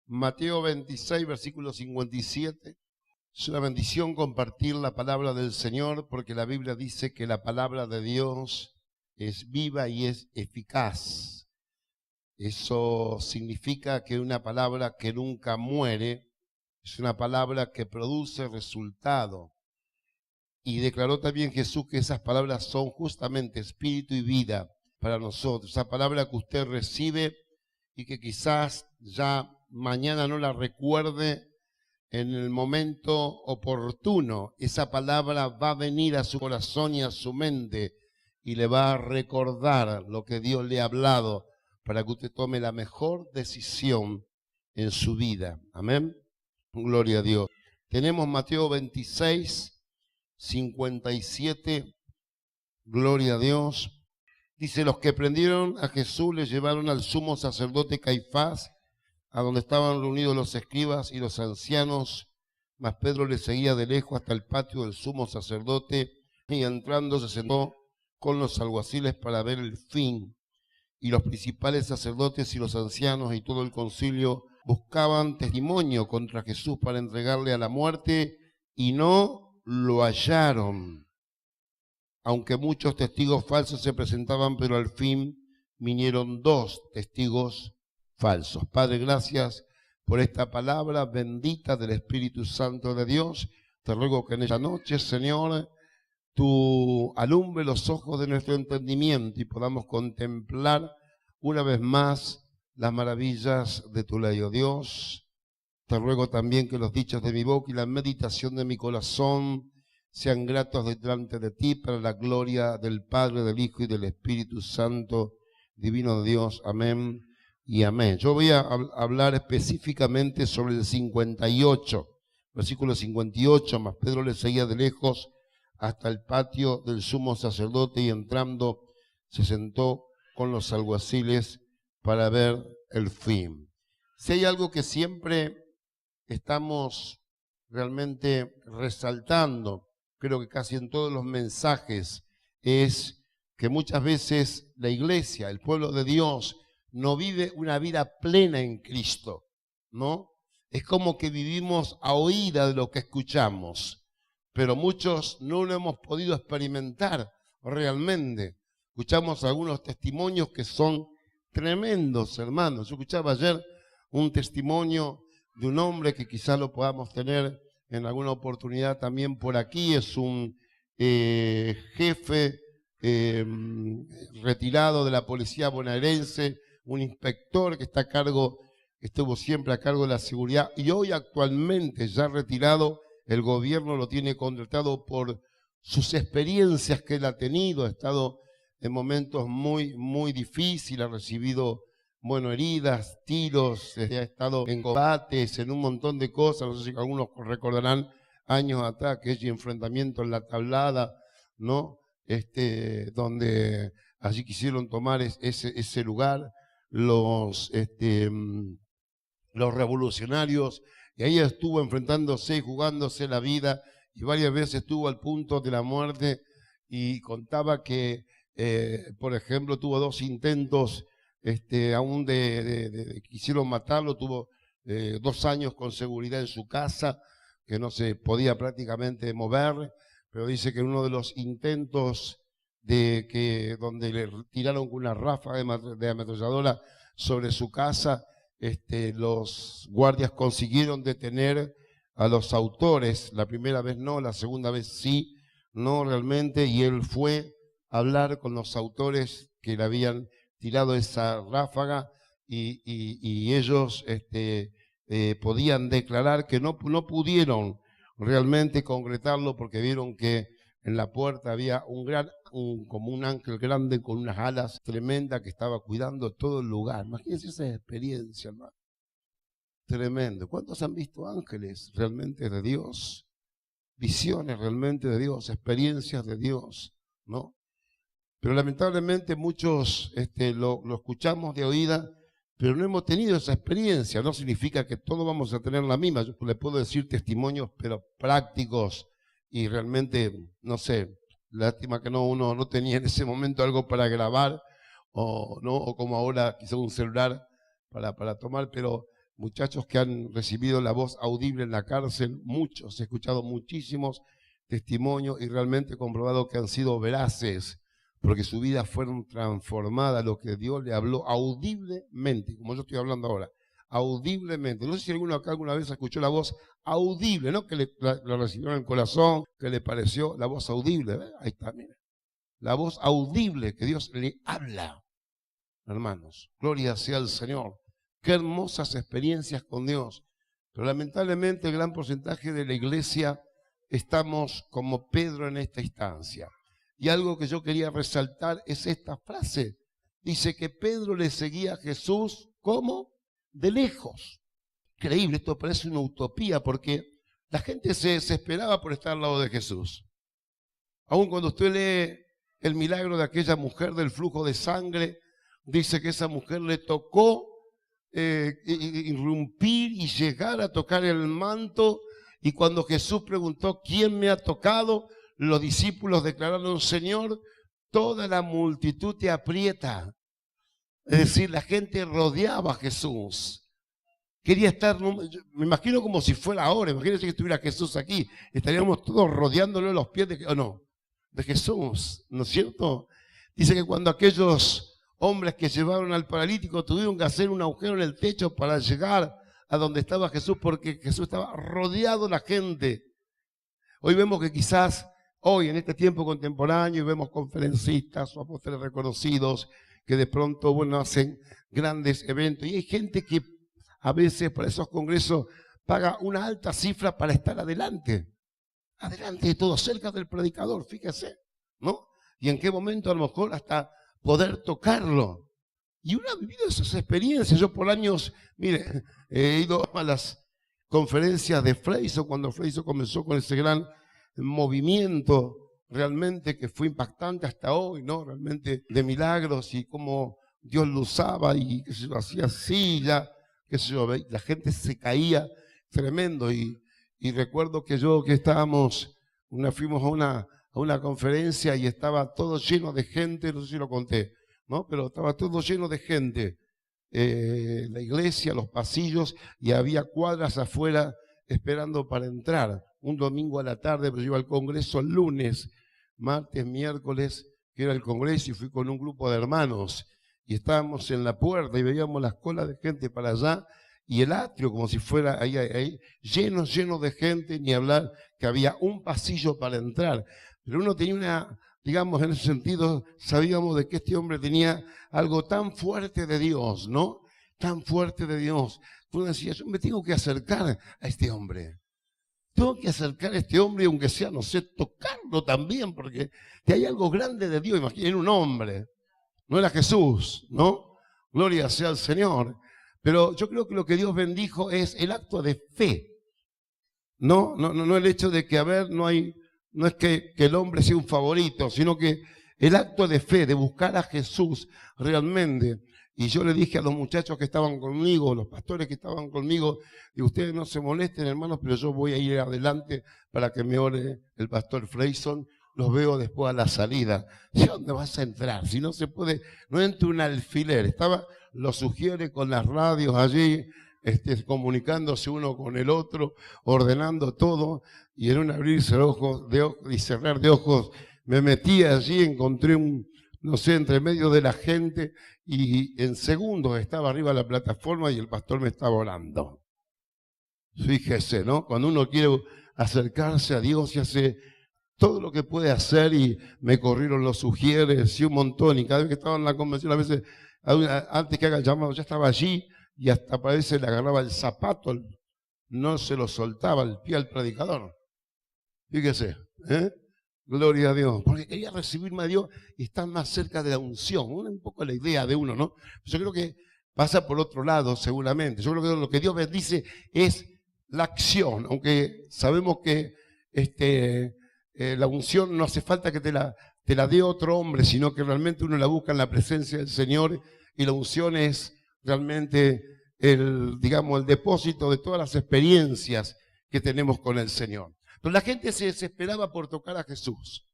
Mateo 26, versículo 57. Es una bendición compartir la palabra del Señor porque la Biblia dice que la palabra de Dios es viva y es eficaz. Eso significa que una palabra que nunca muere es una palabra que produce resultado. Y declaró también Jesús que esas palabras son justamente espíritu y vida para nosotros. Esa palabra que usted recibe y que quizás ya mañana no la recuerde en el momento oportuno, esa palabra va a venir a su corazón y a su mente y le va a recordar lo que Dios le ha hablado para que usted tome la mejor decisión en su vida. Amén. Gloria a Dios. Tenemos Mateo 26, 57. Gloria a Dios. Dice, los que prendieron a Jesús le llevaron al sumo sacerdote Caifás, a donde estaban reunidos los escribas y los ancianos, mas Pedro le seguía de lejos hasta el patio del sumo sacerdote, y entrando se sentó con los alguaciles para ver el fin. Y los principales sacerdotes y los ancianos y todo el concilio buscaban testimonio contra Jesús para entregarle a la muerte, y no lo hallaron. Aunque muchos testigos falsos se presentaban, pero al fin vinieron 2 testigos falsos. Padre, gracias por esta palabra bendita del Espíritu Santo de Dios. Te ruego que en esta noche, Señor, tú alumbre los ojos de nuestro entendimiento y podamos contemplar una vez más las maravillas de tu ley, oh Dios. Te ruego también que los dichos de mi boca y la meditación de mi corazón sean gratos delante de ti para la gloria del Padre, del Hijo y del Espíritu Santo, divino Dios. Amén y amén. Yo voy a hablar específicamente sobre el 58, versículo 58, mas Pedro le seguía de lejos hasta el patio del sumo sacerdote y entrando se sentó con los alguaciles para ver el fin. Si hay algo que siempre estamos realmente resaltando, creo que casi en todos los mensajes, es que muchas veces la iglesia, el pueblo de Dios, no vive una vida plena en Cristo, ¿no? Es como que vivimos a oída de lo que escuchamos, pero muchos no lo hemos podido experimentar realmente. Escuchamos algunos testimonios que son tremendos, hermanos. Yo escuchaba ayer un testimonio de un hombre que quizás lo podamos tener en alguna oportunidad también por aquí. Es un jefe retirado de la policía bonaerense, un inspector que está a cargo, estuvo siempre a cargo de la seguridad y hoy actualmente ya retirado, el gobierno lo tiene contratado por sus experiencias que él ha tenido. Ha estado en momentos muy difíciles, ha recibido heridas, tiros, ha estado en combates, en un montón de cosas. No sé si algunos recordarán años atrás que hay enfrentamiento en la Tablada, ¿no? Donde allí quisieron tomar ese lugar los revolucionarios, y ahí estuvo enfrentándose, jugándose la vida, y varias veces estuvo al punto de la muerte, y contaba que, por ejemplo, tuvo 2 intentos aún quisieron matarlo, tuvo 2 años con seguridad en su casa, que no se podía prácticamente mover, pero dice que en uno de los intentos donde le tiraron con una ráfaga de ametralladora sobre su casa, los guardias consiguieron detener a los autores. La primera vez no, la segunda vez sí, no realmente, y él fue a hablar con los autores que le habían tirado esa ráfaga y ellos podían declarar que no pudieron realmente concretarlo porque vieron que en la puerta había como un ángel grande con unas alas tremendas que estaba cuidando todo el lugar. Imagínense esa experiencia, hermano. Tremendo. ¿Cuántos han visto ángeles realmente de Dios? Visiones realmente de Dios, experiencias de Dios, ¿no? Pero lamentablemente muchos lo escuchamos de oída, pero no hemos tenido esa experiencia. No significa que todos vamos a tener la misma. Yo le puedo decir testimonios, pero prácticos, y realmente, no sé, lástima que uno no tenía en ese momento algo para grabar, o como ahora quizá un celular para tomar, pero muchachos que han recibido la voz audible en la cárcel, muchos, he escuchado muchísimos testimonios y realmente he comprobado que han sido veraces, porque su vida fueron transformadas, lo que Dios le habló audiblemente, como yo estoy hablando ahora, audiblemente. No sé si alguno acá alguna vez escuchó la voz audible, no que la recibió en el corazón, que le pareció la voz audible. Ahí está, mire. La voz audible que Dios le habla. Hermanos, gloria sea al Señor. Qué hermosas experiencias con Dios. Pero lamentablemente el gran porcentaje de la iglesia estamos como Pedro en esta instancia. Y algo que yo quería resaltar es esta frase. Dice que Pedro le seguía a Jesús, ¿cómo? De lejos. Increíble, esto parece una utopía porque la gente se desesperaba por estar al lado de Jesús. Aún cuando usted lee el milagro de aquella mujer del flujo de sangre, dice que esa mujer le tocó irrumpir y llegar a tocar el manto, y cuando Jesús preguntó ¿quién me ha tocado?, los discípulos declararon: Señor, toda la multitud te aprieta. Es decir, la gente rodeaba a Jesús. Quería estar, me imagino como si fuera ahora, imagínense que estuviera Jesús aquí, estaríamos todos rodeándolo los pies de Jesús, ¿no es cierto? Dice que cuando aquellos hombres que llevaron al paralítico tuvieron que hacer un agujero en el techo para llegar a donde estaba Jesús, porque Jesús estaba rodeado de la gente. Hoy vemos que quizás hoy en este tiempo contemporáneo vemos conferencistas o apóstoles reconocidos que de pronto, bueno, hacen grandes eventos, y hay gente que a veces para esos congresos paga una alta cifra para estar adelante de todo, cerca del predicador, fíjese, ¿no? Y en qué momento a lo mejor hasta poder tocarlo. Y uno ha vivido esas experiencias. Yo por años, mire, he ido a las conferencias de Freyso, cuando Freyso comenzó con ese gran movimiento realmente que fue impactante hasta hoy, ¿no? Realmente de milagros y cómo Dios lo usaba y que se lo hacía así, ya, qué sé yo, la gente se caía tremendo. Y recuerdo que fuimos a una conferencia y estaba todo lleno de gente, no sé si lo conté, ¿no? Pero estaba todo lleno de gente, la iglesia, los pasillos, y había cuadras afuera esperando para entrar. Un domingo a la tarde, pero yo iba al congreso el lunes, martes, miércoles, que era el congreso, y fui con un grupo de hermanos, y estábamos en la puerta y veíamos las colas de gente para allá, y el atrio como si fuera ahí lleno de gente, ni hablar que había un pasillo para entrar. Pero uno tenía digamos, en ese sentido, sabíamos de que este hombre tenía algo tan fuerte de Dios, ¿no? Tan fuerte de Dios. Uno decía, yo me tengo que acercar a este hombre. Tengo que acercar a este hombre, aunque sea, no sé, tocarlo también, porque hay algo grande de Dios. Imaginen un hombre. No era Jesús, ¿no? Gloria sea al Señor. Pero yo creo que lo que Dios bendijo es el acto de fe. No el hecho de que, no es que el hombre sea un favorito, sino que el acto de fe, de buscar a Jesús realmente. Y yo le dije a los muchachos que estaban conmigo, los pastores que estaban conmigo, y ustedes no se molesten, hermanos, pero yo voy a ir adelante para que me ore el pastor Freyson. Los veo después a la salida. ¿Dónde vas a entrar? Si no se puede, no entre un alfiler. Lo sugiere con las radios allí, comunicándose uno con el otro, ordenando todo, y en un abrirse y cerrar de ojos, me metí allí, encontré entre medio de la gente, y en segundos estaba arriba de la plataforma y el pastor me estaba orando. Fíjese, ¿no? Cuando uno quiere acercarse a Dios y hace todo lo que puede hacer, y me corrieron los sugieres y un montón, y cada vez que estaba en la convención, a veces, antes que haga el llamado, ya estaba allí, y hasta parece le agarraba el zapato, no se lo soltaba el pie al predicador. Fíjese, gloria a Dios, porque quería recibirme a Dios y estar más cerca de la unción. Un poco la idea de uno, ¿no? Yo creo que pasa por otro lado, seguramente. Yo creo que lo que Dios bendice es la acción, aunque sabemos que la unción no hace falta que te la dé otro hombre, sino que realmente uno la busca en la presencia del Señor, y la unción es realmente el depósito de todas las experiencias que tenemos con el Señor. Pero la gente se desesperaba por tocar a Jesús.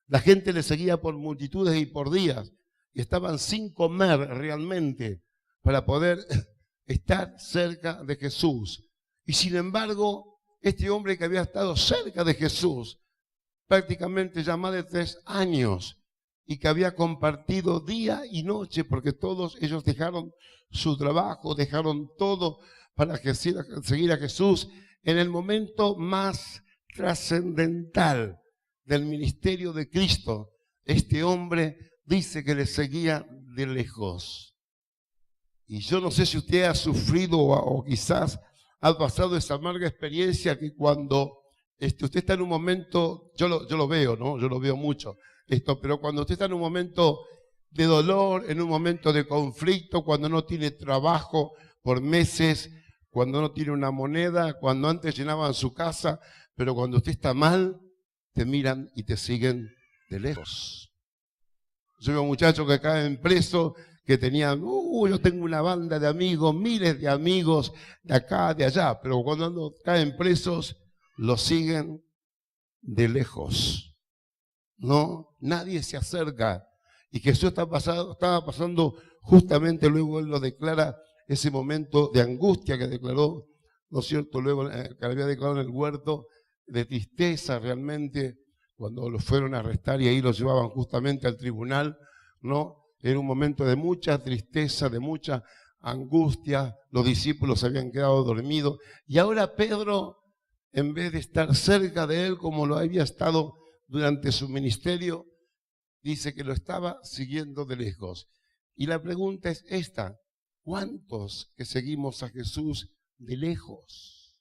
La gente le seguía por multitudes y por días, y estaban sin comer realmente para poder estar cerca de Jesús. Y sin embargo, este hombre que había estado cerca de Jesús prácticamente ya más de 3 años y que había compartido día y noche, porque todos ellos dejaron su trabajo, dejaron todo para seguir a Jesús en el momento más trascendental del ministerio de Cristo. Este hombre dice que le seguía de lejos. Y yo no sé si usted ha sufrido o quizás ha pasado esa amarga experiencia que cuando usted está en un momento, yo lo veo, ¿no? Yo lo veo mucho pero cuando usted está en un momento de dolor, en un momento de conflicto, cuando no tiene trabajo por meses, cuando no tiene una moneda, cuando antes llenaban su casa, pero cuando usted está mal, te miran y te siguen de lejos. Yo veo muchachos que caen presos, que tenían, yo tengo una banda de amigos, miles de amigos de acá, de allá, pero cuando caen presos, los siguen de lejos. No, nadie se acerca. Y Jesús estaba pasando justamente, luego él lo declara, ese momento de angustia que declaró, ¿no es cierto? Luego que había declarado en el huerto, de tristeza realmente, cuando lo fueron a arrestar y ahí lo llevaban justamente al tribunal, ¿no? Era un momento de mucha tristeza, de mucha angustia, los discípulos habían quedado dormidos y ahora Pedro, en vez de estar cerca de él como lo había estado durante su ministerio, dice que lo estaba siguiendo de lejos. Y la pregunta es esta: ¿cuántos que seguimos a Jesús de lejos?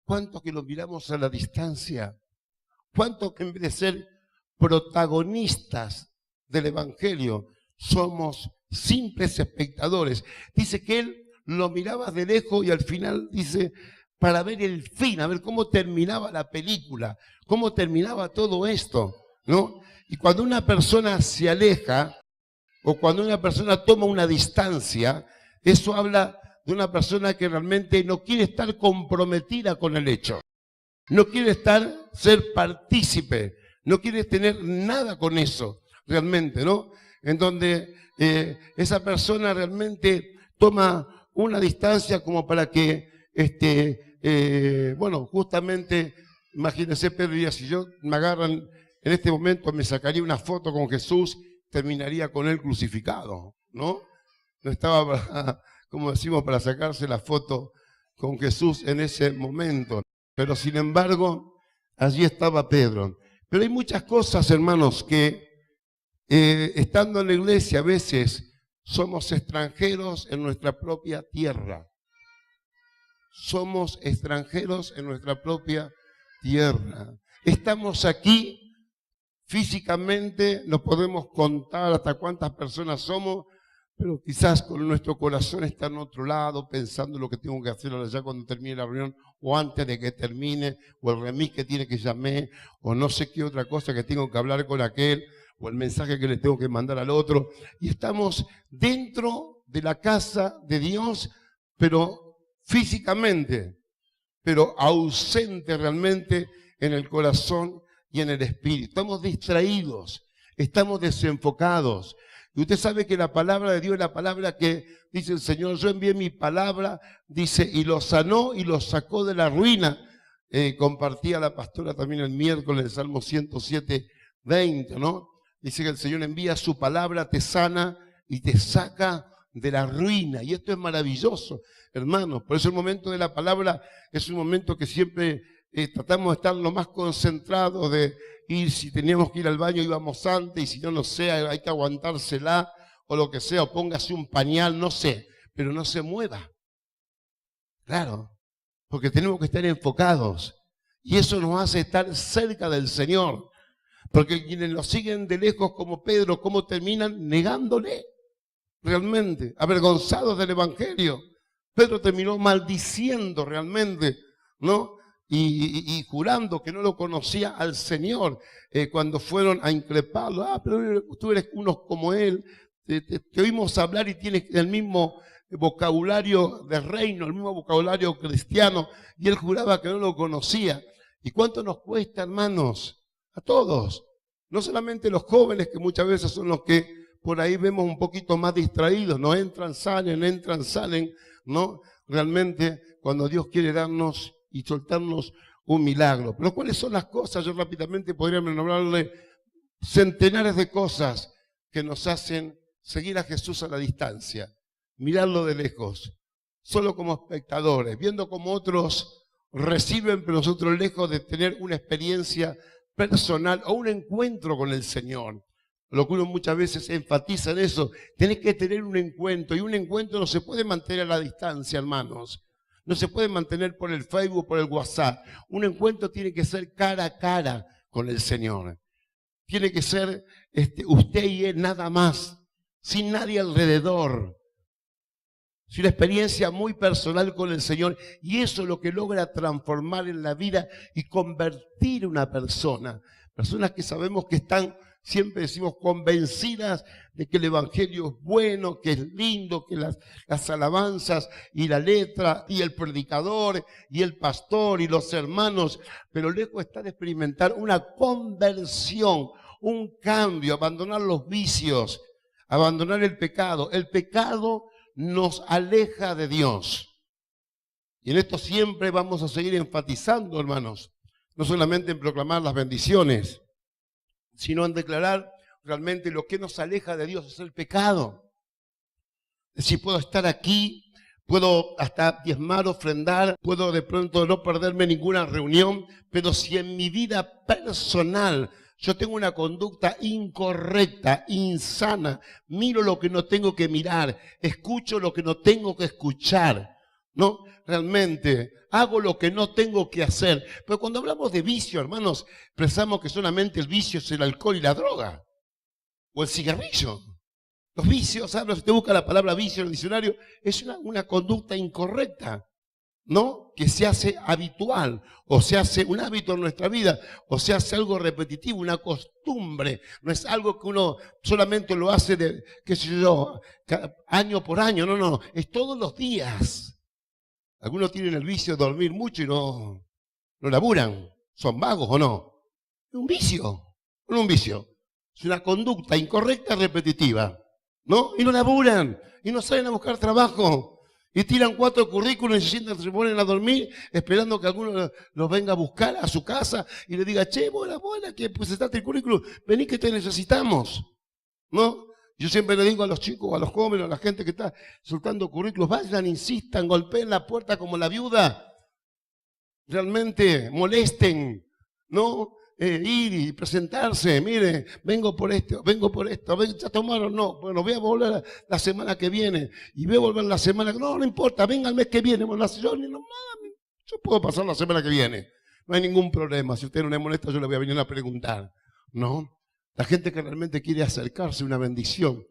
¿Cuántos que lo miramos a la distancia? ¿Cuántos que en vez de ser protagonistas del Evangelio somos simples espectadores? Dice que él lo miraba de lejos y al final dice, para ver el fin, a ver cómo terminaba la película, cómo terminaba todo esto, ¿no? Y cuando una persona se aleja o cuando una persona toma una distancia, eso habla de una persona que realmente no quiere estar comprometida con el hecho, no quiere ser partícipe, no quiere tener nada con eso, realmente, ¿no? En donde esa persona realmente toma una distancia como para que, justamente, imagínense, Pedro diría, si yo me agarran en este momento, me sacaría una foto con Jesús, terminaría con él crucificado, ¿no? No estaba, como decimos, para sacarse la foto con Jesús en ese momento. Pero sin embargo, allí estaba Pedro. Pero hay muchas cosas, hermanos, que estando en la iglesia a veces somos extranjeros en nuestra propia tierra. Somos extranjeros en nuestra propia tierra. Estamos aquí físicamente, no podemos contar hasta cuántas personas somos, pero quizás con nuestro corazón está en otro lado, pensando lo que tengo que hacer allá cuando termine la reunión, o antes de que termine, o el remis que tiene que llamar, o no sé qué otra cosa que tengo que hablar con aquel, o el mensaje que le tengo que mandar al otro. Y estamos dentro de la casa de Dios, pero físicamente, pero ausente realmente en el corazón y en el espíritu. Estamos distraídos, estamos desenfocados. Y usted sabe que la palabra de Dios es la palabra que dice el Señor, yo envié mi palabra, dice, y lo sanó y lo sacó de la ruina. Compartía la pastora también el miércoles el Salmo 107:20, ¿no? Dice que el Señor envía su palabra, te sana y te saca de la ruina. Y esto es maravilloso, hermanos. Por eso el momento de la palabra es un momento que siempre tratamos de estar lo más concentrados, de ir, si teníamos que ir al baño íbamos antes, y si no, no sé, hay que aguantársela o lo que sea, o póngase un pañal, no sé, pero no se mueva. Claro, porque tenemos que estar enfocados y eso nos hace estar cerca del Señor, porque quienes nos siguen de lejos como Pedro, ¿cómo terminan? Negándole, realmente, avergonzados del Evangelio. Pedro terminó maldiciendo realmente, ¿no? Y jurando que no lo conocía al Señor, cuando fueron a increparlo. Pero tú eres uno como él, te oímos hablar y tienes el mismo vocabulario de reino, el mismo vocabulario cristiano, y él juraba que no lo conocía. ¿Y cuánto nos cuesta, hermanos? A todos, no solamente los jóvenes, que muchas veces son los que por ahí vemos un poquito más distraídos, no entran, salen, ¿no? Realmente cuando Dios quiere darnos y soltarnos un milagro. Pero ¿cuáles son las cosas? Yo rápidamente podría nombrarle centenares de cosas que nos hacen seguir a Jesús a la distancia, mirarlo de lejos, solo como espectadores, viendo cómo otros reciben, pero nosotros lejos de tener una experiencia personal o un encuentro con el Señor. Lo que uno muchas veces enfatiza en eso, tenés que tener un encuentro, y un encuentro no se puede mantener a la distancia, hermanos. No se puede mantener por el Facebook, por el WhatsApp. Un encuentro tiene que ser cara a cara con el Señor. Tiene que ser usted y Él nada más, sin nadie alrededor. Es una experiencia muy personal con el Señor, y eso es lo que logra transformar en la vida y convertir a una persona. Personas que sabemos que están, siempre decimos, convencidas de que el Evangelio es bueno, que es lindo, que las alabanzas y la letra y el predicador y el pastor y los hermanos, pero lejos está de experimentar una conversión, un cambio, abandonar los vicios, abandonar el pecado. El pecado nos aleja de Dios. Y en esto siempre vamos a seguir enfatizando, hermanos, no solamente en proclamar las bendiciones, sino en declarar realmente lo que nos aleja de Dios es el pecado. Es decir, puedo estar aquí, puedo hasta diezmar, ofrendar, puedo de pronto no perderme ninguna reunión, pero si en mi vida personal yo tengo una conducta incorrecta, insana, miro lo que no tengo que mirar, escucho lo que no tengo que escuchar, ¿no? Realmente hago lo que no tengo que hacer. Pero cuando hablamos de vicio, hermanos, pensamos que solamente el vicio es el alcohol y la droga, o el cigarrillo. Los vicios, ¿sabes? Si usted busca la palabra vicio en el diccionario, es una conducta incorrecta, ¿no? Que se hace habitual, o se hace un hábito en nuestra vida, o se hace algo repetitivo, una costumbre. No es algo que uno solamente lo hace de, qué sé yo, año por año. No, no, es todos los días. Algunos tienen el vicio de dormir mucho y no laburan. ¿Son vagos o no? Es un vicio, no es un vicio. Es una conducta incorrecta, repetitiva, ¿no? Y no laburan, y no salen a buscar trabajo. Y tiran 4 currículos y se ponen a dormir esperando que alguno los venga a buscar a su casa y le diga, che, buena, que pues está el currículum, vení que te necesitamos, ¿no? Yo siempre le digo a los chicos, a los jóvenes, a la gente que está soltando currículos, vayan, insistan, golpeen la puerta como la viuda, realmente molesten, ¿no? Ir y presentarse, mire, vengo por esto, ¿ya tomaron? No, bueno, voy a volver la semana que viene, y voy a volver la semana, no importa, venga el mes que viene, bueno, yo puedo pasar la semana que viene, no hay ningún problema, si usted no le molesta yo le voy a venir a preguntar, ¿no? La gente que realmente quiere acercarse a una bendición,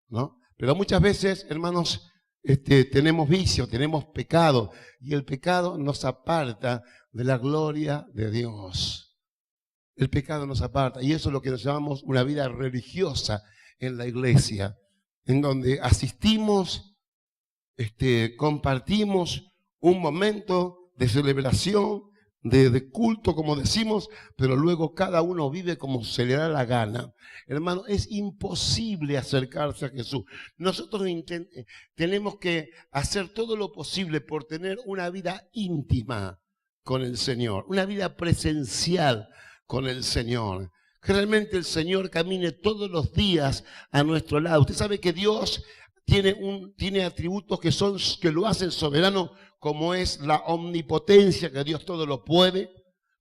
¿no? Pero muchas veces, hermanos, tenemos vicio, tenemos pecado, y el pecado nos aparta de la gloria de Dios. El pecado nos aparta, y eso es lo que nos llamamos una vida religiosa en la iglesia, en donde asistimos, compartimos un momento de celebración, de culto, como decimos, pero luego cada uno vive como se le da la gana. Hermano, es imposible acercarse a Jesús. Nosotros tenemos que hacer todo lo posible por tener una vida íntima con el Señor, una vida presencial con el Señor. Que realmente el Señor camine todos los días a nuestro lado. Usted sabe que Dios tiene atributos que lo hacen soberano, como es la omnipotencia, que Dios todo lo puede,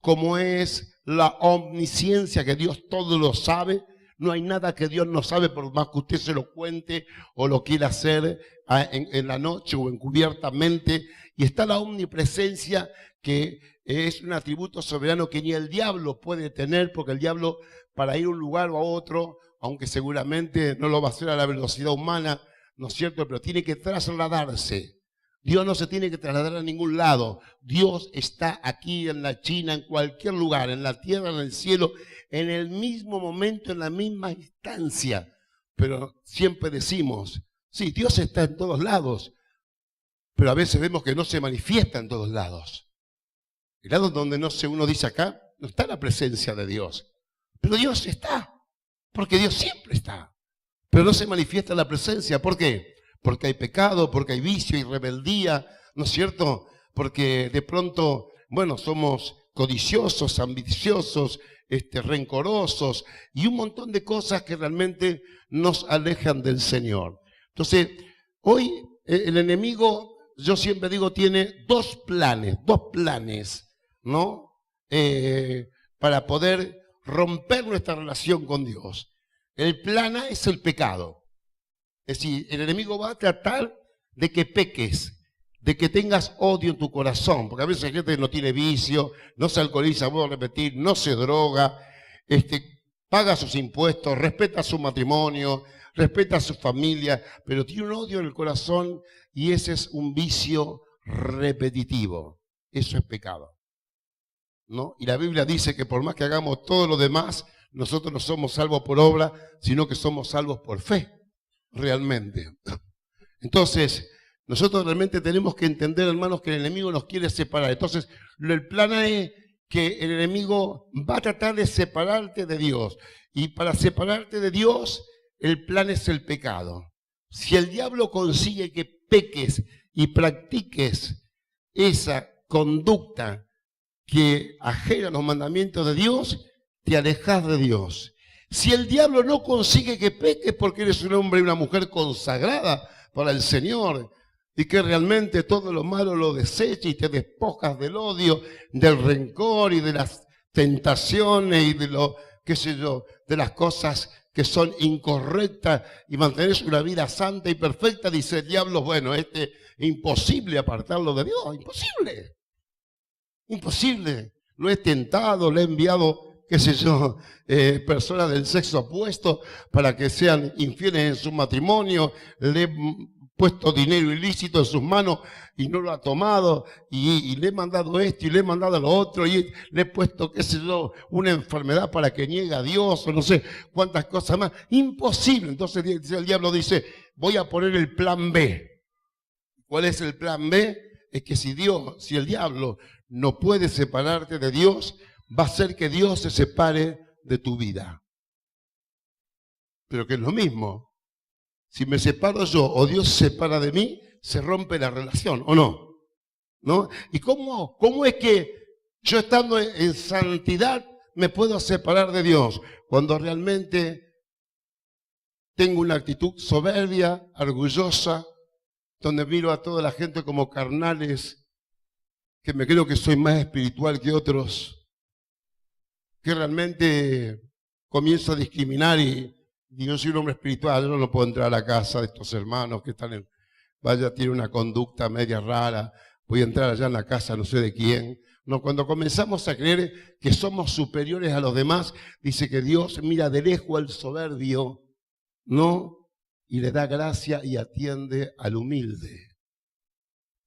como es la omnisciencia, que Dios todo lo sabe. No hay nada que Dios no sabe, por más que usted se lo cuente o lo quiera hacer en la noche o encubiertamente. Y está la omnipresencia, que es un atributo soberano que ni el diablo puede tener, porque el diablo, para ir a un lugar o a otro, aunque seguramente no lo va a hacer a la velocidad humana, ¿no es cierto?, pero tiene que trasladarse. Dios no se tiene que trasladar a ningún lado. Dios está aquí en la China, en cualquier lugar, en la tierra, en el cielo, en el mismo momento, en la misma instancia. Pero siempre decimos, sí, Dios está en todos lados, pero a veces vemos que no se manifiesta en todos lados. El lado donde uno dice acá, no está la presencia de Dios. Pero Dios está, porque Dios siempre está. pero no se manifiesta la presencia. ¿Por qué? Porque hay pecado, porque hay vicio y rebeldía, ¿no es cierto? Porque de pronto, bueno, somos codiciosos, ambiciosos, rencorosos y un montón de cosas que realmente nos alejan del Señor. Entonces, hoy el enemigo, yo siempre digo, tiene dos planes, ¿no? Para poder romper nuestra relación con Dios. El plan A es el pecado. Es decir, el enemigo va a tratar de que peques, de que tengas odio en tu corazón, porque a veces hay gente que no tiene vicio, no se alcoholiza, vuelvo a repetir, no se droga, paga sus impuestos, respeta su matrimonio, respeta a su familia, pero tiene un odio en el corazón y ese es un vicio repetitivo. Eso es pecado, ¿no? Y la Biblia dice que por más que hagamos todo lo demás, nosotros no somos salvos por obra, sino que somos salvos por fe, realmente. Entonces, nosotros realmente tenemos que entender, hermanos, que el enemigo nos quiere separar. Entonces, el plan es que el enemigo va a tratar de separarte de Dios. Y para separarte de Dios, el plan es el pecado. Si el diablo consigue que peques y practiques esa conducta que ajena a los mandamientos de Dios, te alejas de Dios. Si el diablo no consigue que peques porque eres un hombre y una mujer consagrada para el Señor y que realmente todo lo malo lo desecha y te despojas del odio, del rencor y de las tentaciones y de lo, qué sé yo, de las cosas que son incorrectas y mantenés una vida santa y perfecta, dice el diablo, bueno, imposible apartarlo de Dios, imposible. Imposible. Lo he tentado, le he enviado, qué sé yo, personas del sexo opuesto para que sean infieles en su matrimonio, le he puesto dinero ilícito en sus manos y no lo ha tomado, y le he mandado esto y le he mandado lo otro, y le he puesto, qué sé yo, una enfermedad para que niegue a Dios, o no sé cuántas cosas más. Imposible. Entonces el diablo dice, voy a poner el plan B. ¿Cuál es el plan B? Es que si el diablo no puede separarte de Dios, va a hacer que Dios se separe de tu vida. Pero que es lo mismo. Si me separo yo o Dios se separa de mí, se rompe la relación, ¿o no? ¿No? ¿Y cómo es que yo estando en santidad me puedo separar de Dios? Cuando realmente tengo una actitud soberbia, orgullosa, donde miro a toda la gente como carnales, que me creo que soy más espiritual que otros, que realmente comienzo a discriminar y yo soy un hombre espiritual, yo no puedo entrar a la casa de estos hermanos que están tiene una conducta media rara, voy a entrar allá en la casa no sé de quién. No, cuando comenzamos a creer que somos superiores a los demás, dice que Dios mira de lejos al soberbio, ¿no? Y le da gracia y atiende al humilde.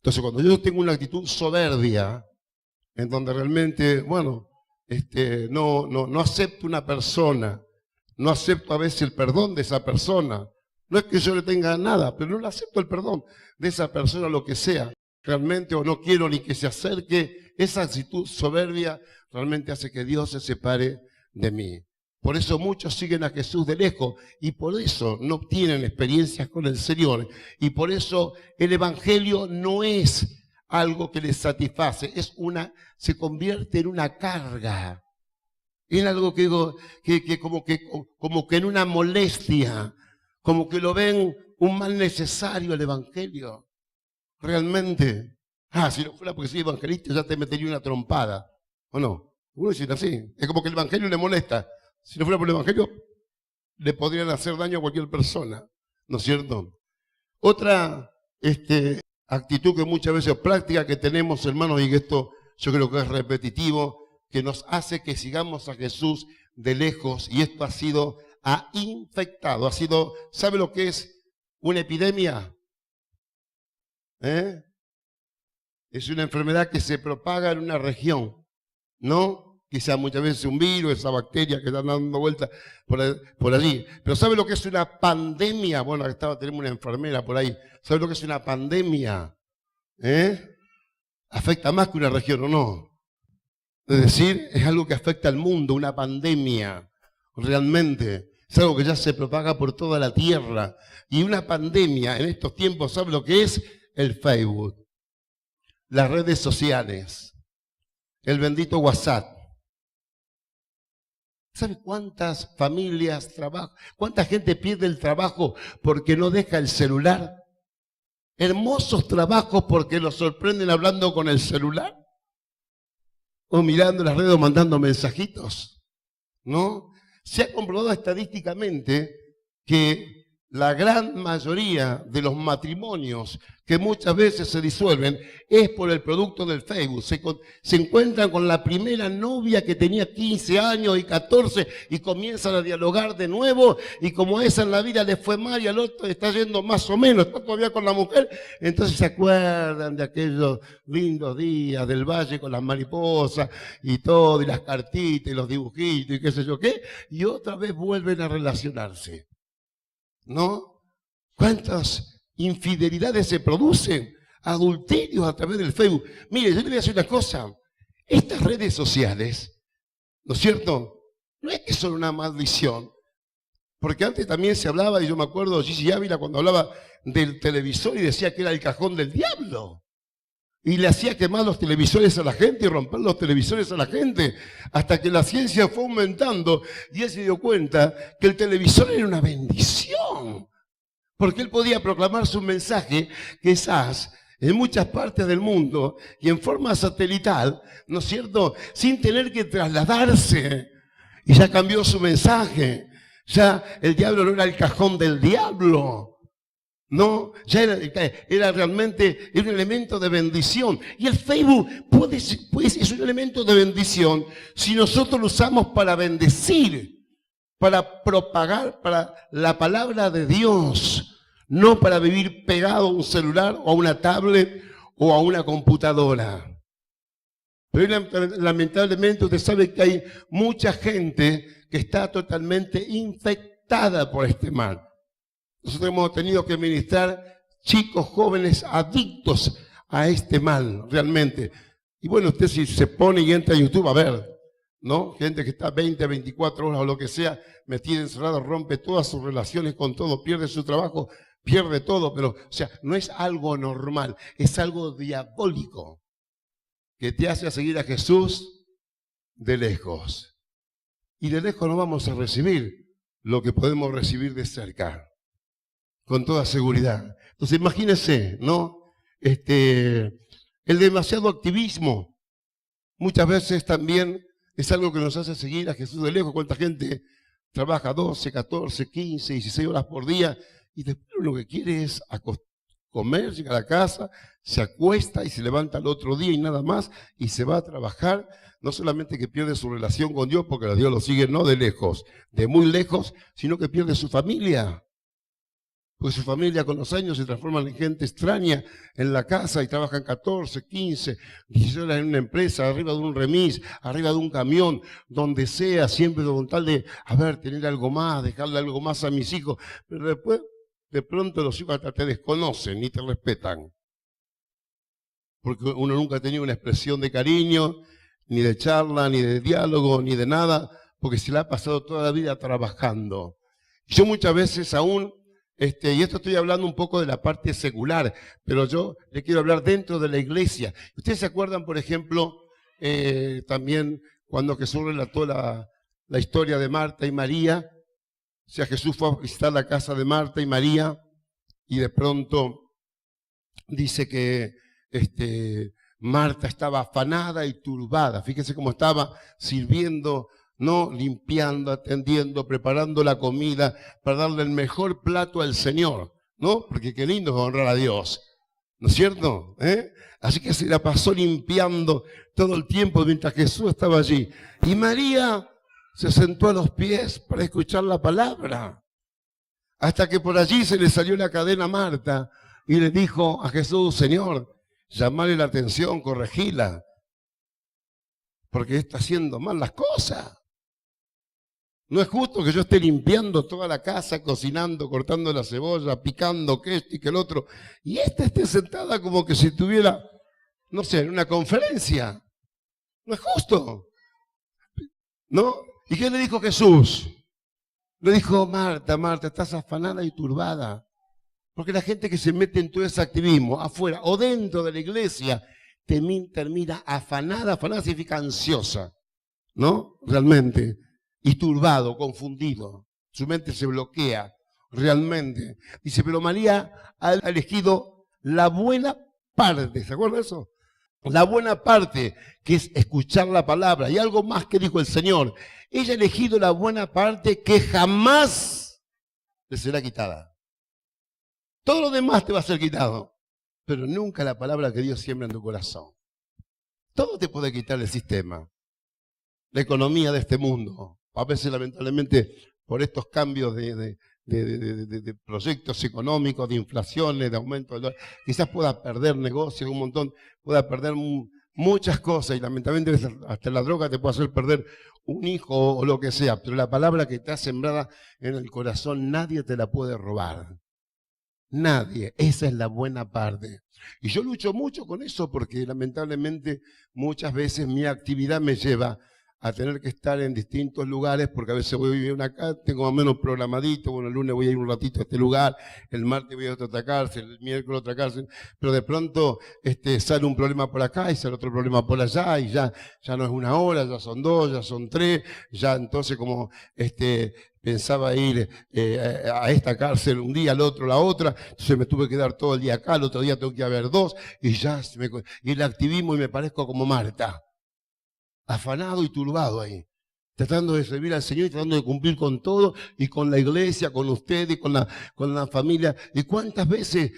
Entonces, cuando yo tengo una actitud soberbia, en donde realmente, bueno, no acepto una persona, no acepto a veces el perdón de esa persona, no es que yo le tenga nada, pero no le acepto el perdón de esa persona, lo que sea, realmente, o no quiero ni que se acerque, esa actitud soberbia realmente hace que Dios se separe de mí. Por eso muchos siguen a Jesús de lejos y por eso no tienen experiencias con el Señor. Y por eso el Evangelio no es algo que les satisface, se convierte en una carga, en algo que como que en una molestia, como que lo ven un mal necesario el Evangelio. Realmente, si no fuera porque soy evangelista ya te metería una trompada, ¿o no? Uno dice así, es como que el Evangelio le molesta. Si no fuera por el Evangelio, le podrían hacer daño a cualquier persona, ¿no es cierto? Otra actitud que muchas veces práctica que tenemos, hermanos, y que esto yo creo que es repetitivo, que nos hace que sigamos a Jesús de lejos, y esto ha infectado, ¿sabe lo que es una epidemia? Es una enfermedad que se propaga en una región, ¿no? Quizá muchas veces un virus, esa bacteria que están dando vueltas por allí. Pero ¿sabe lo que es una pandemia? Bueno, tenemos una enfermera por ahí. ¿Sabe lo que es una pandemia? Afecta más que una región, ¿o no? Es decir, es algo que afecta al mundo, una pandemia, realmente. Es algo que ya se propaga por toda la tierra. Y una pandemia en estos tiempos, ¿sabe lo que es? El Facebook, las redes sociales, el bendito WhatsApp. ¿Sabe cuántas familias trabajan? ¿Cuánta gente pierde el trabajo porque no deja el celular? Hermosos trabajos porque los sorprenden hablando con el celular. O mirando las redes o mandando mensajitos. ¿No? Se ha comprobado estadísticamente que la gran mayoría de los matrimonios que muchas veces se disuelven es por el producto del Facebook. Se encuentran con la primera novia que tenía 15 años y 14 y comienzan a dialogar de nuevo, y como esa en la vida le fue mal y al otro está yendo más o menos, está todavía con la mujer, entonces se acuerdan de aquellos lindos días del valle con las mariposas y todo, y las cartitas y los dibujitos y qué sé yo qué, y otra vez vuelven a relacionarse. ¿No? ¿Cuántas infidelidades se producen? Adulterios a través del Facebook. Mire, yo le voy a decir una cosa. Estas redes sociales, ¿no es cierto? No es que son una maldición. Porque antes también se hablaba, y yo me acuerdo de Gigi Ávila cuando hablaba del televisor y decía que era el cajón del diablo. Y le hacía quemar los televisores a la gente y romper los televisores a la gente, hasta que la ciencia fue aumentando y él se dio cuenta que el televisor era una bendición, porque él podía proclamar su mensaje quizás en muchas partes del mundo y en forma satelital, ¿no es cierto?, sin tener que trasladarse, y ya cambió su mensaje. Ya el diablo no era el cajón del diablo. No, ya era realmente un elemento de bendición. Y el Facebook es un elemento de bendición si nosotros lo usamos para bendecir, para propagar para la palabra de Dios, no para vivir pegado a un celular o a una tablet o a una computadora. Pero lamentablemente usted sabe que hay mucha gente que está totalmente infectada por este mal. Nosotros hemos tenido que ministrar chicos jóvenes adictos a este mal, realmente. Y bueno, usted si se pone y entra a YouTube a ver, ¿no? Gente que está 20, 24 horas o lo que sea, metida encerrada, rompe todas sus relaciones con todo, pierde su trabajo, pierde todo. Pero, o sea, no es algo normal, es algo diabólico que te hace seguir a Jesús de lejos. Y de lejos no vamos a recibir lo que podemos recibir de cerca. Con toda seguridad. Entonces imagínense, ¿no? El demasiado activismo muchas veces también es algo que nos hace seguir a Jesús de lejos. ¿Cuánta gente trabaja 12, 14, 15, 16 horas por día y después lo que quiere es comer, llega a la casa, se acuesta y se levanta el otro día y nada más y se va a trabajar? No solamente que pierde su relación con Dios, porque Dios lo sigue no de lejos, de muy lejos, sino que pierde su familia. Porque su familia con los años se transforma en gente extraña en la casa y trabajan 14, 15, 16 horas en una empresa, arriba de un remis, arriba de un camión, donde sea, siempre con tal de, tener algo más, dejarle algo más a mis hijos. Pero después, de pronto los hijos hasta te desconocen ni te respetan. Porque uno nunca ha tenido una expresión de cariño, ni de charla, ni de diálogo, ni de nada, porque se le ha pasado toda la vida trabajando. Yo muchas veces aún... y esto estoy hablando un poco de la parte secular, pero yo le quiero hablar dentro de la iglesia. ¿Ustedes se acuerdan, por ejemplo, también cuando Jesús relató la historia de Marta y María? O sea, Jesús fue a visitar la casa de Marta y María y de pronto dice que Marta estaba afanada y turbada. Fíjense cómo estaba sirviendo, ¿no? Limpiando, atendiendo, preparando la comida para darle el mejor plato al Señor, ¿no? Porque qué lindo es honrar a Dios, ¿no es cierto? Así que se la pasó limpiando todo el tiempo mientras Jesús estaba allí. Y María se sentó a los pies para escuchar la palabra. Hasta que por allí se le salió la cadena a Marta y le dijo a Jesús: Señor, llamarle la atención, corregila, porque está haciendo mal las cosas. No es justo que yo esté limpiando toda la casa, cocinando, cortando la cebolla, picando que esto y que el otro, y esta esté sentada como que si estuviera, no sé, en una conferencia. No es justo, ¿no? ¿Y qué le dijo Jesús? Le dijo, Marta, Marta, estás afanada y turbada. Porque la gente que se mete en todo ese activismo, afuera o dentro de la iglesia, termina afanada. Afanada significa ansiosa, ¿no? Realmente. Y turbado, confundido. Su mente se bloquea, realmente. Dice, pero María ha elegido la buena parte. ¿Se acuerdan de eso? La buena parte, que es escuchar la palabra. Y algo más que dijo el Señor. Ella ha elegido la buena parte que jamás le será quitada. Todo lo demás te va a ser quitado, pero nunca la palabra que Dios siembra en tu corazón. Todo te puede quitar el sistema, la economía de este mundo. A veces, lamentablemente, por estos cambios de proyectos económicos, de inflaciones, de aumento del dólar, quizás pueda perder negocios, un montón, pueda perder muchas cosas, y lamentablemente hasta la droga te puede hacer perder un hijo o lo que sea, pero la palabra que está sembrada en el corazón nadie te la puede robar. Nadie, esa es la buena parte. Y yo lucho mucho con eso porque lamentablemente muchas veces mi actividad me lleva a tener que estar en distintos lugares, porque a veces voy a vivir acá, tengo más o menos programadito, bueno, el lunes voy a ir un ratito a este lugar, el martes voy a otra cárcel, el miércoles a otra cárcel, pero de pronto sale un problema por acá y sale otro problema por allá, y ya no es una hora, ya son 2, ya son 3, ya entonces como pensaba ir a esta cárcel un día, al otro la otra, entonces me tuve que quedar todo el día acá, el otro día tengo que haber 2, y el activismo y me parezco como Marta. Afanado y turbado ahí, tratando de servir al Señor y tratando de cumplir con todo y con la iglesia, con usted y con la familia. ¿Y cuántas veces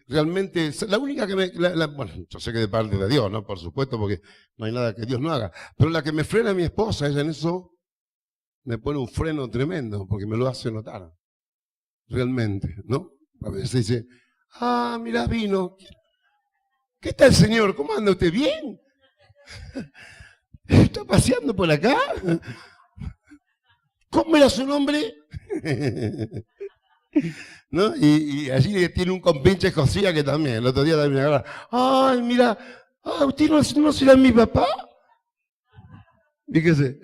realmente, la única que bueno, yo sé que de parte de Dios, ¿no? Por supuesto, porque no hay nada que Dios no haga, pero la que me frena a mi esposa, ella en eso me pone un freno tremendo, porque me lo hace notar, realmente, ¿no? A veces dice, mira, vino, ¿qué tal, señor? ¿Cómo anda usted? ¿Bien? ¿Está paseando por acá? ¿Cómo era su nombre? ¿No? Y allí tiene un compinche Josía que también, el otro día también me agarra. Ay, mira, ¿usted no será mi papá? Fíjese,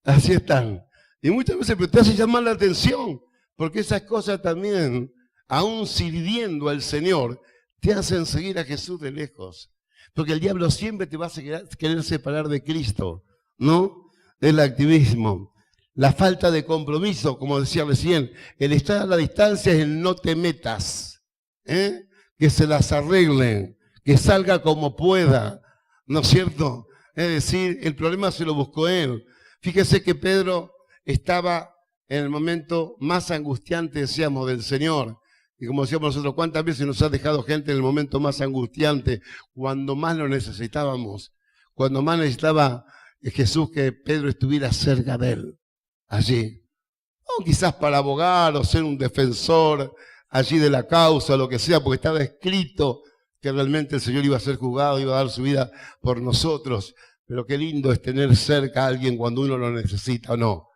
así están. Y muchas veces te hace llamar la atención, porque esas cosas también, aún sirviendo al Señor, te hacen seguir a Jesús de lejos. Porque el diablo siempre te va a querer separar de Cristo, ¿no? El activismo, la falta de compromiso, como decía recién, el estar a la distancia es el no te metas, que se las arreglen, que salga como pueda, ¿no es cierto? Es decir, el problema se lo buscó él. Fíjese que Pedro estaba en el momento más angustiante, decíamos, del Señor. Y como decíamos nosotros, ¿cuántas veces nos ha dejado gente en el momento más angustiante, cuando más lo necesitábamos? Cuando más necesitaba Jesús que Pedro estuviera cerca de él, allí. O quizás para abogar o ser un defensor allí de la causa, lo que sea, porque estaba escrito que realmente el Señor iba a ser juzgado, iba a dar su vida por nosotros. Pero qué lindo es tener cerca a alguien cuando uno lo necesita o no.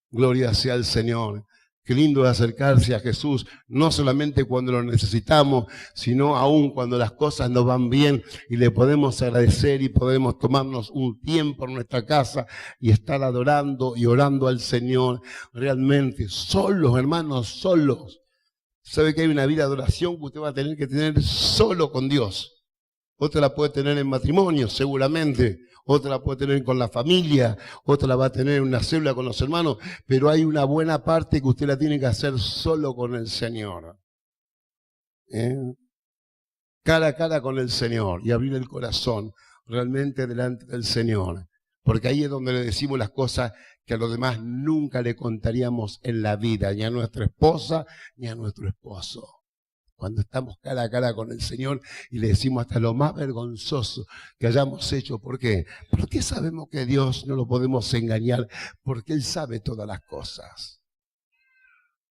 Gloria sea al Señor. Qué lindo es acercarse a Jesús, no solamente cuando lo necesitamos, sino aún cuando las cosas nos van bien y le podemos agradecer y podemos tomarnos un tiempo en nuestra casa y estar adorando y orando al Señor realmente, solos, hermanos, solos. ¿Sabe que hay una vida de oración que usted va a tener que tener solo con Dios? Otra la puede tener en matrimonio, seguramente. Otra la puede tener con la familia, otra la va a tener en una célula con los hermanos, pero hay una buena parte que usted la tiene que hacer solo con el Señor. Cara a cara con el Señor y abrir el corazón realmente delante del Señor. Porque ahí es donde le decimos las cosas que a los demás nunca le contaríamos en la vida, ni a nuestra esposa, ni a nuestro esposo. Cuando estamos cara a cara con el Señor y le decimos hasta lo más vergonzoso que hayamos hecho. ¿Por qué? Porque sabemos que Dios no lo podemos engañar, porque Él sabe todas las cosas.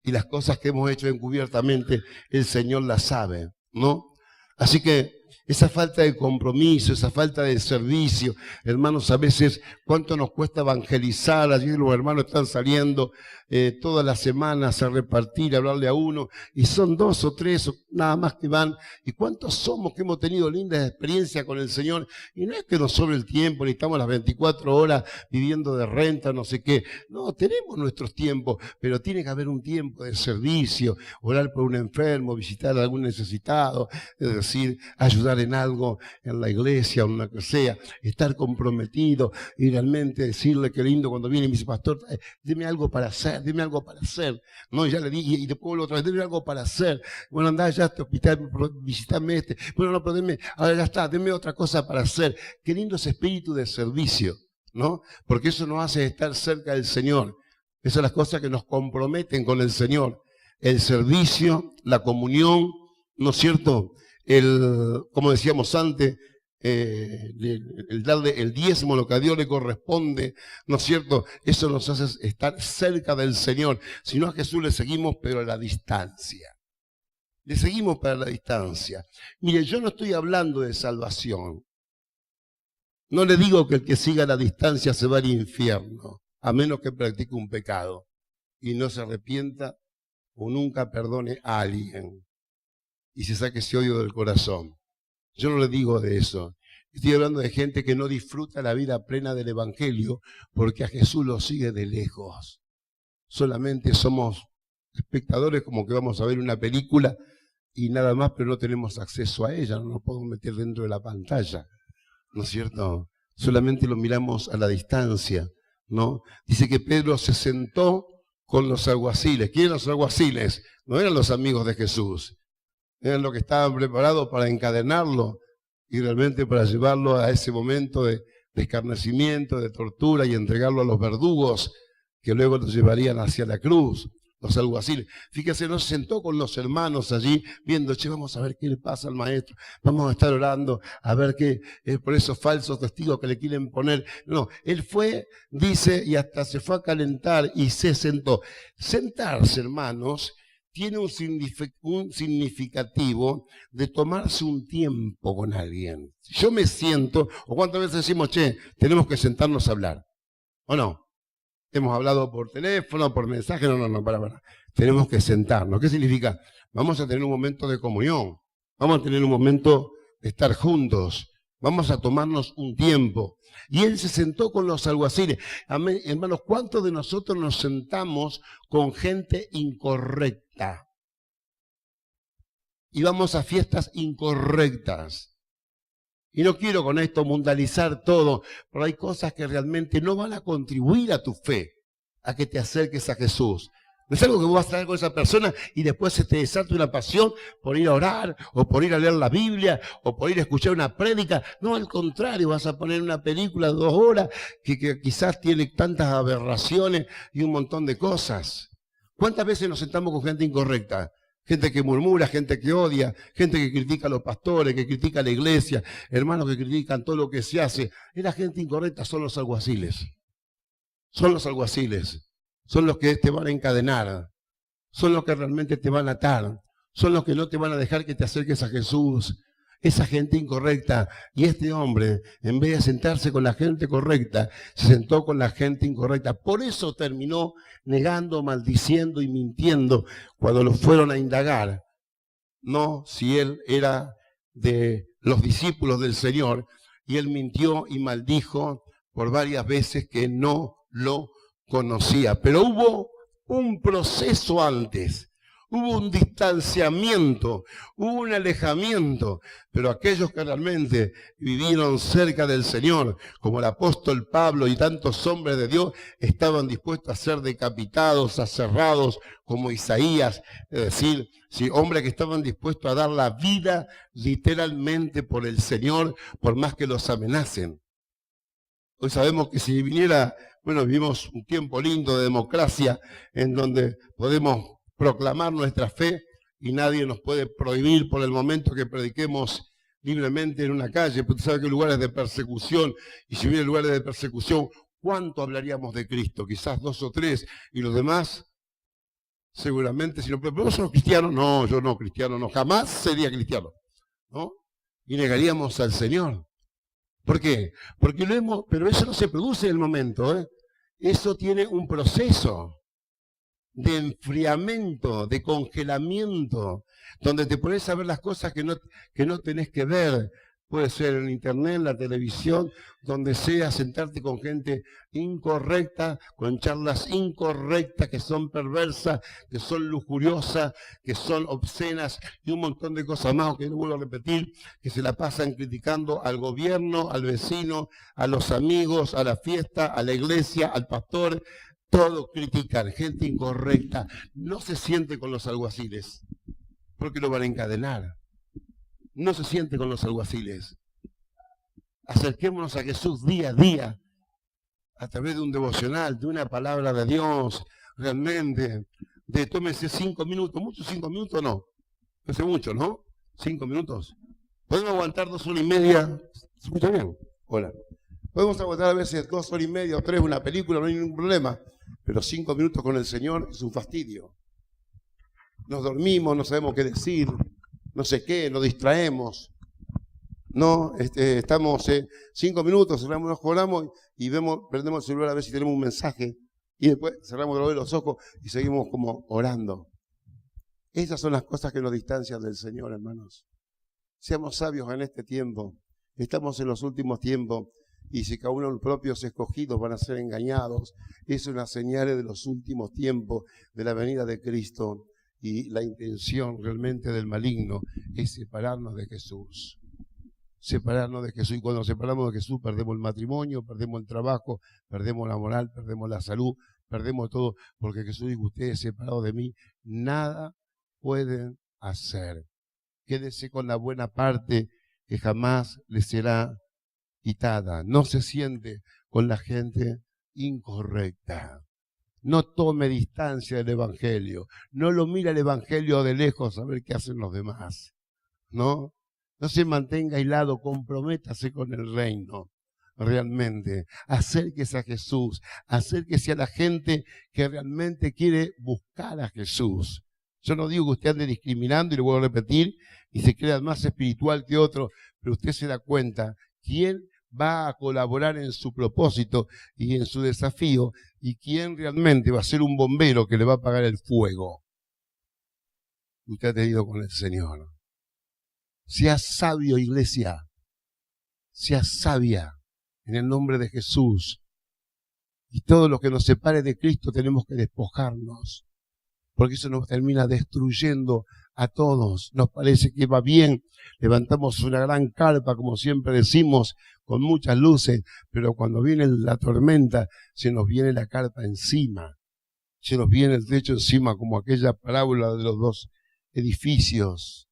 Y las cosas que hemos hecho encubiertamente, el Señor las sabe, ¿no? Así que esa falta de compromiso, esa falta de servicio. Hermanos, a veces cuánto nos cuesta evangelizar. Allí los hermanos están saliendo todas las semanas a repartir, a hablarle a uno, y son 2 o 3 nada más que van. ¿Y cuántos somos que hemos tenido lindas experiencias con el Señor? Y no es que nos sobre el tiempo, ni estamos las 24 horas viviendo de renta, no sé qué. No, tenemos nuestros tiempos, pero tiene que haber un tiempo de servicio, orar por un enfermo, visitar a algún necesitado, es decir, ayudar en algo en la iglesia o en lo que sea, estar comprometido y realmente decirle qué lindo cuando viene y me dice, pastor, deme algo para hacer, deme algo para hacer. No, ya le dije, y después vuelvo otra vez, deme algo para hacer. Bueno, andá ya a este hospital, visitame este. Bueno, no, pero deme, ahora ya está, deme otra cosa para hacer. Qué lindo ese espíritu de servicio, ¿no? Porque eso nos hace estar cerca del Señor. Esas son las cosas que nos comprometen con el Señor. El servicio, la comunión, ¿no es cierto? Como decíamos antes, el darle el diezmo, lo que a Dios le corresponde, ¿no es cierto? Eso nos hace estar cerca del Señor. Si no, a Jesús le seguimos, pero a la distancia. Le seguimos para la distancia. Mire, yo no estoy hablando de salvación. No le digo que el que siga a la distancia se va al infierno, a menos que practique un pecado y no se arrepienta o nunca perdone a alguien y se saque ese odio del corazón. Yo no le digo de eso. Estoy hablando de gente que no disfruta la vida plena del Evangelio porque a Jesús lo sigue de lejos. Solamente somos espectadores, como que vamos a ver una película y nada más, pero no tenemos acceso a ella, no nos podemos meter dentro de la pantalla, ¿no es cierto? Solamente lo miramos a la distancia, ¿no? Dice que Pedro se sentó con los alguaciles. ¿Quién eran los alguaciles? No eran los amigos de Jesús. Eran los que estaban preparados para encadenarlo y realmente para llevarlo a ese momento de escarnecimiento, de tortura y entregarlo a los verdugos que luego lo llevarían hacia la cruz, los alguaciles. Fíjese, no se sentó con los hermanos allí viendo, che, vamos a ver qué le pasa al maestro, vamos a estar orando, a ver qué es por esos falsos testigos que le quieren poner. No, él fue, dice, y hasta se fue a calentar y se sentó. Sentarse, hermanos, tiene un significativo de tomarse un tiempo con alguien. Si yo me siento, o cuántas veces decimos, che, tenemos que sentarnos a hablar, ¿o no? Hemos hablado por teléfono, por mensaje, no, para. Tenemos que sentarnos. ¿Qué significa? Vamos a tener un momento de comunión, vamos a tener un momento de estar juntos, vamos a tomarnos un tiempo. Y él se sentó con los alguaciles. Amén. Hermanos, ¿cuántos de nosotros nos sentamos con gente incorrecta? Y vamos a fiestas incorrectas. Y no quiero con esto mundanizar todo, pero hay cosas que realmente no van a contribuir a tu fe, a que te acerques a Jesús. No es algo que vos vas a estar con esa persona y después se te desata una pasión por ir a orar, o por ir a leer la Biblia, o por ir a escuchar una prédica. No, al contrario, vas a poner una película de 2 horas que quizás tiene tantas aberraciones y un montón de cosas. ¿Cuántas veces nos sentamos con gente incorrecta? Gente que murmura, gente que odia, gente que critica a los pastores, que critica a la iglesia, hermanos que critican todo lo que se hace. Es la gente incorrecta, son los alguaciles. Son los alguaciles. Son los que te van a encadenar. Son los que realmente te van a atar. Son los que no te van a dejar que te acerques a Jesús. Esa gente incorrecta. Y este hombre, en vez de sentarse con la gente correcta, se sentó con la gente incorrecta. Por eso terminó negando, maldiciendo y mintiendo cuando lo fueron a indagar. No si él era de los discípulos del Señor. Y él mintió y maldijo por varias veces que no lo conocía. Pero hubo un proceso antes. Hubo un distanciamiento, hubo un alejamiento, pero aquellos que realmente vivieron cerca del Señor, como el apóstol Pablo y tantos hombres de Dios, estaban dispuestos a ser decapitados, aserrados, como Isaías, es decir, sí, hombres que estaban dispuestos a dar la vida literalmente por el Señor, por más que los amenacen. Hoy sabemos que si viniera, bueno, vivimos un tiempo lindo de democracia, en donde podemos proclamar nuestra fe y nadie nos puede prohibir por el momento que prediquemos libremente en una calle, porque usted sabe que hay lugares de persecución, y si hubiera lugares de persecución, ¿cuánto hablaríamos de Cristo? Quizás 2 o 3, y los demás, seguramente, si no, pero vos sos cristiano, no, yo no, cristiano no, jamás sería cristiano, ¿no? y negaríamos al Señor. ¿Por qué? Porque lo hemos, pero eso no se produce en el momento, ¿eh? Eso tiene un proceso de enfriamiento, de congelamiento, donde te pones a ver las cosas que no tenés que ver. Puede ser en internet, en la televisión, donde sea, sentarte con gente incorrecta, con charlas incorrectas, que son perversas, que son lujuriosas, que son obscenas y un montón de cosas más, que no vuelvo a repetir, que se la pasan criticando al gobierno, al vecino, a los amigos, a la fiesta, a la iglesia, al pastor. Todo critican, gente incorrecta. No se siente con los alguaciles, porque lo van a encadenar. No se siente con los alguaciles. Acerquémonos a Jesús día a día, a través de un devocional, de una palabra de Dios, realmente, de tómese 5 minutos, muchos 5 minutos no, hace mucho, ¿no? 5 minutos. ¿Podemos aguantar 2 horas y media? ¿Se escucha bien? Hola. Podemos aguantar a veces 2 horas y media o 3 una película, no hay ningún problema, pero 5 minutos con el Señor es un fastidio. Nos dormimos, no sabemos qué decir, no sé qué, nos distraemos. No, estamos 5 minutos, cerramos, nos colamos y prendemos el celular a ver si tenemos un mensaje y después cerramos otra vez los ojos y seguimos como orando. Esas son las cosas que nos distancian del Señor, hermanos. Seamos sabios en este tiempo. Estamos en los últimos tiempos y si cada uno de los propios escogidos van a ser engañados, es una señal de los últimos tiempos de la venida de Cristo. Y la intención realmente del maligno es separarnos de Jesús. Separarnos de Jesús. Y cuando nos separamos de Jesús perdemos el matrimonio, perdemos el trabajo, perdemos la moral, perdemos la salud, perdemos todo. Porque Jesús dijo, ustedes separados de mí, nada pueden hacer. Quédese con la buena parte que jamás les será quitada. No se siente con la gente incorrecta. No tome distancia del Evangelio. No lo mira el Evangelio de lejos a ver qué hacen los demás. No se mantenga aislado, comprométase con el reino. Realmente, acérquese a Jesús, acérquese a la gente que realmente quiere buscar a Jesús. Yo no digo que usted ande discriminando, y lo voy a repetir, y se crea más espiritual que otro, pero usted se da cuenta quién va a colaborar en su propósito y en su desafío, y quién realmente va a ser un bombero que le va a apagar el fuego. Usted ha tenido con el Señor. Sea sabio, iglesia. Sea sabia en el nombre de Jesús. Y todo lo que nos separe de Cristo tenemos que despojarnos, porque eso nos termina destruyendo a todos. Nos parece que va bien, levantamos una gran carpa, como siempre decimos, con muchas luces, pero cuando viene la tormenta, se nos viene la carpa encima, se nos viene el techo encima, como aquella parábola de los 2 edificios,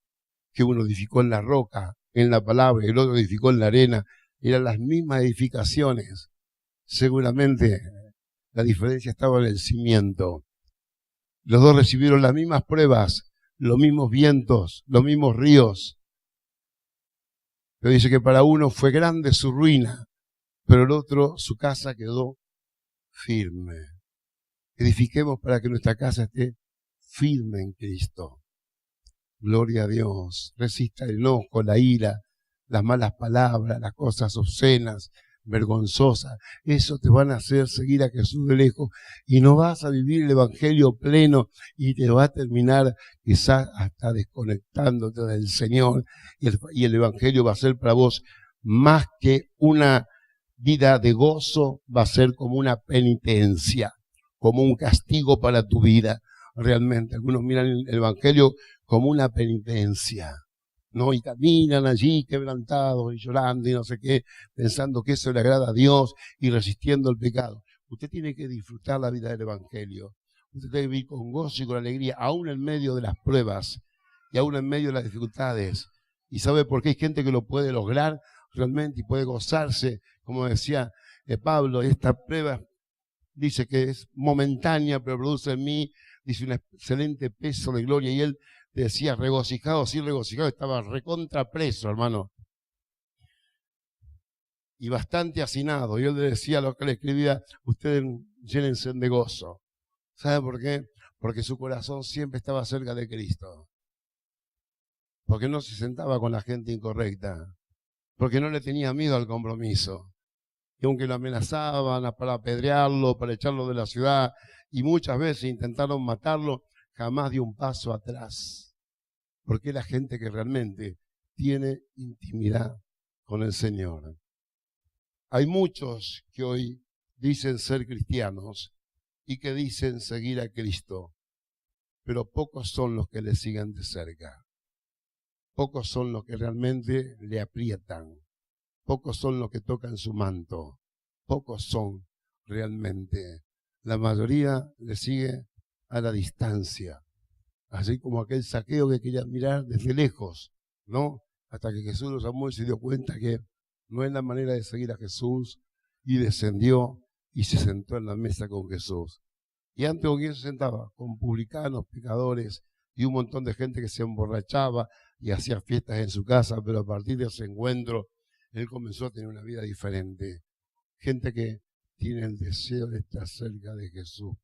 que uno edificó en la roca, en la palabra, y el otro edificó en la arena. Eran las mismas edificaciones. Seguramente la diferencia estaba en el cimiento. Los dos recibieron las mismas pruebas, los mismos vientos, los mismos ríos. Pero dice que para uno fue grande su ruina, pero el otro su casa quedó firme. Edifiquemos para que nuestra casa esté firme en Cristo. Gloria a Dios. Resista el enojo, la ira, las malas palabras, las cosas obscenas, vergonzosas. Eso te van a hacer seguir a Jesús de lejos y no vas a vivir el Evangelio pleno y te va a terminar quizás hasta desconectándote del Señor y el Evangelio va a ser para vos más que una vida de gozo, va a ser como una penitencia, como un castigo para tu vida. Realmente, algunos miran el Evangelio como una penitencia, ¿no? Y caminan allí quebrantados y llorando y no sé qué, pensando que eso le agrada a Dios y resistiendo el pecado. Usted tiene que disfrutar la vida del Evangelio. Usted tiene que vivir con gozo y con alegría, aún en medio de las pruebas y aún en medio de las dificultades. ¿Y sabe por qué hay gente que lo puede lograr realmente y puede gozarse? Como decía Pablo, esta prueba dice que es momentánea, pero produce en mí, dice, un excelente peso de gloria. Y él decía, regocijado, sí, regocijado, estaba recontra preso, hermano. Y bastante hacinado. Y él le decía a lo que le escribía, ustedes llénense de gozo. ¿Sabe por qué? Porque su corazón siempre estaba cerca de Cristo. porque no se sentaba con la gente incorrecta, porque no le tenía miedo al compromiso. Y aunque lo amenazaban para apedrearlo, para echarlo de la ciudad, y muchas veces intentaron matarlo, jamás dio un paso atrás. Porque es la gente que realmente tiene intimidad con el Señor. Hay muchos que hoy dicen ser cristianos y que dicen seguir a Cristo, pero pocos son los que le siguen de cerca. Pocos son los que realmente le aprietan. Pocos son los que tocan su manto. Pocos son realmente. La mayoría le sigue a la distancia. Así como aquel Zaqueo que quería mirar desde lejos, ¿no? Hasta que Jesús lo llamó y se dio cuenta que no es la manera de seguir a Jesús, y descendió y se sentó en la mesa con Jesús. Y antes con quién se sentaba, con publicanos, pecadores y un montón de gente que se emborrachaba y hacía fiestas en su casa, pero a partir de ese encuentro él comenzó a tener una vida diferente. Gente que tiene el deseo de estar cerca de Jesús.